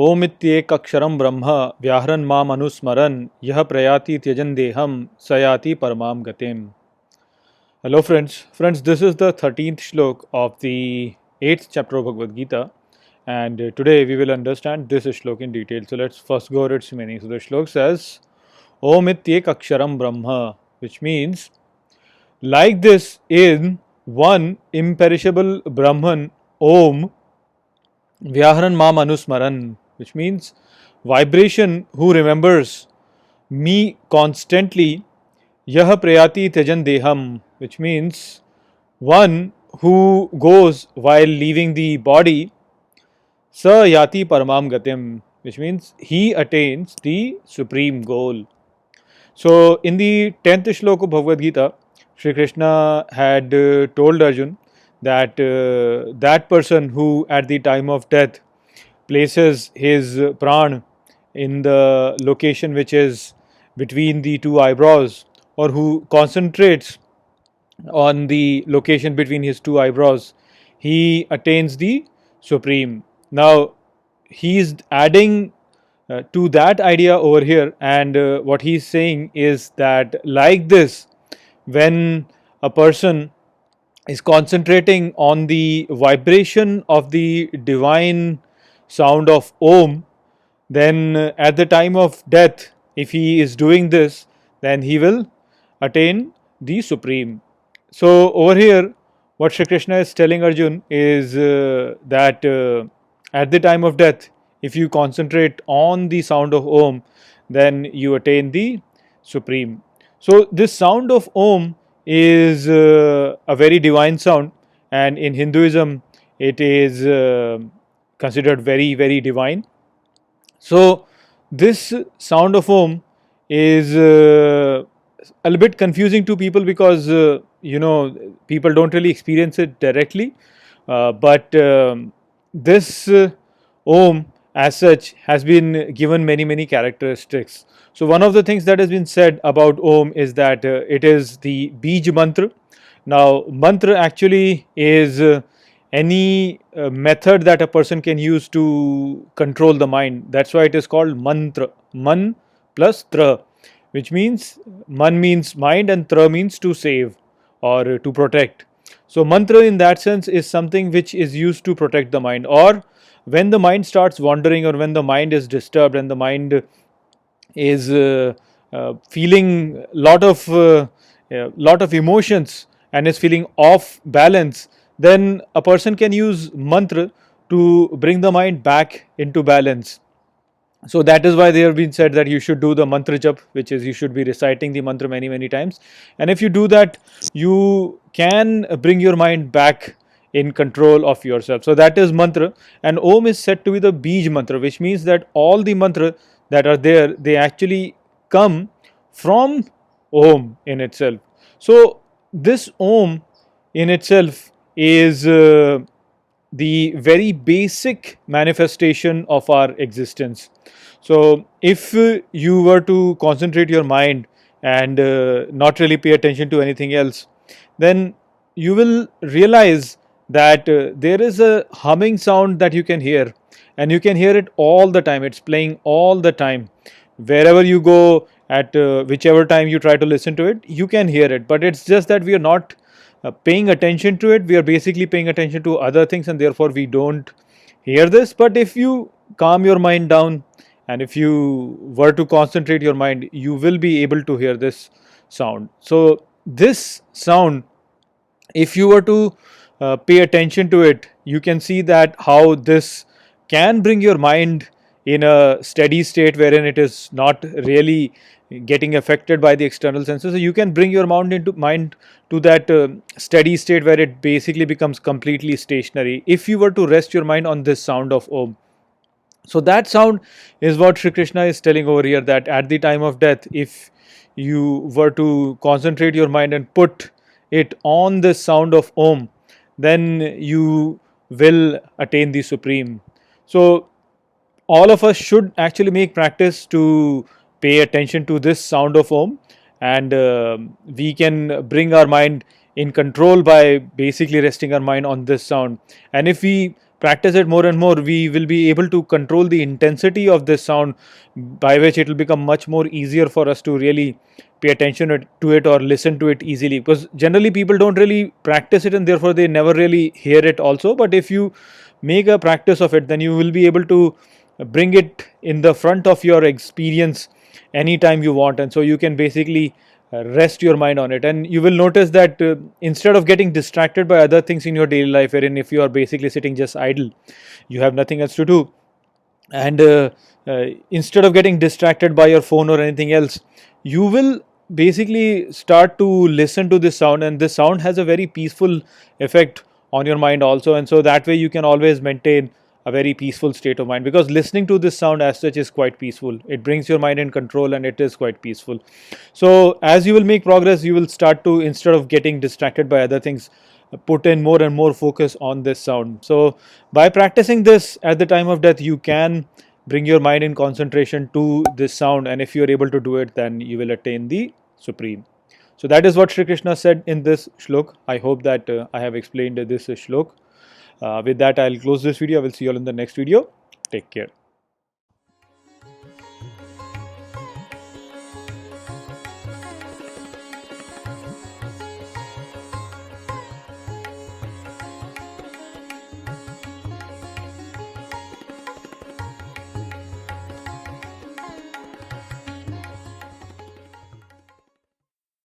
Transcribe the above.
ओमित्येक अक्षरम ब्रह्म व्याहरन माम अनुस्मरन यह प्रयाति त्यजन देहम सयाति परमाम गतिम. Hello friends, this is the 13th shlok of the 8th chapter of Bhagavad Gita, and today we will understand this shlok in detail. So let's first go over its meaning. So the shlok says, Om ityek aksharam brahma, which means, like this in one imperishable Brahman, Om, Vyaharan mam anusmaran, which means vibration who remembers me constantly, Yah prayati tejan deham, which means one who goes while leaving the body, sa yati paramam gatim, which means he attains the supreme goal. So in the 10th shlok of Bhagavad Gita, Shri Krishna had told Arjun that that person who at the time of death places his pran in the location which is between the two eyebrows, or who concentrates on the location between his two eyebrows, he attains the supreme. Now he is adding to that idea over here, and what he is saying is that like this, when a person is concentrating on the vibration of the divine sound of Om, then at the time of death, if he is doing this, then he will attain the supreme. So over here, what Shri Krishna is telling Arjun is that at the time of death, if you concentrate on the sound of Om, then you attain the supreme. So this sound of Om is a very divine sound, and in Hinduism it is considered very, very divine. So this sound of Om is a little bit confusing to people because people don't really experience it directly, but this Om as such has been given many characteristics. So one of the things that has been said about Om is that it is the Bij mantra. Now mantra actually is any method that a person can use to control the mind. That's why it is called mantra. Man plus tra, which means man means mind and tra means to save or to protect. So mantra in that sense is something which is used to protect the mind, or when the mind starts wandering, or when the mind is disturbed and the mind is feeling lot of emotions and is feeling off balance, then a person can use mantra to bring the mind back into balance. So that is why they have been said that you should do the mantra jap, which is you should be reciting the mantra many times, and if you do that, you can bring your mind back in control of yourself. So that is mantra, and Om is said to be the Bij mantra, which means that all the mantra that are there, they actually come from Om in itself. So this Om in itself is the very basic manifestation of our existence. So if you were to concentrate your mind and not really pay attention to anything else, then you will realize that there is a humming sound that you can hear, and you can hear it all the time. It's playing all the time. Wherever you go, at whichever time you try to listen to it, you can hear it. But it's just that we are not paying attention to it. We are basically paying attention to other things, and therefore we don't hear this. But if you calm your mind down, and if you were to concentrate your mind, you will be able to hear this sound. So this sound, if you were to pay attention to it, you can see that how this can bring your mind in a steady state wherein it is not really getting affected by the external senses. So you can bring your mind to that steady state where it basically becomes completely stationary if you were to rest your mind on this sound of Om. So that sound is what Shri Krishna is telling over here, that at the time of death, if you were to concentrate your mind and put it on this sound of Om, then you will attain the supreme. So all of us should actually make practice to pay attention to this sound of Om, and we can bring our mind in control by basically resting our mind on this sound. And if we practice it more and more, we will be able to control the intensity of this sound, by which it will become much more easier for us to really pay attention to it or listen to it easily, because generally people don't really practice it and therefore they never really hear it also. But if you make a practice of it, then you will be able to bring it in the front of your experience anytime you want, and so you can basically rest your mind on it. And you will notice that instead of getting distracted by other things in your daily life, wherein if you are basically sitting just idle, you have nothing else to do, and instead of getting distracted by your phone or anything else, you will basically start to listen to this sound, and this sound has a very peaceful effect on your mind also. And so that way you can always maintain a very peaceful state of mind, because listening to this sound as such is quite peaceful. It brings your mind in control and it is quite peaceful. So as you will make progress, you will start to, instead of getting distracted by other things, put in more and more focus on this sound. So by practicing this at the time of death, you can bring your mind in concentration to this sound, and if you are able to do it, then you will attain the supreme. So that is what Sri Krishna said in this shlok. I hope that I have explained this shlok. With that, I'll close this video. I will see you all in the next video. Take care.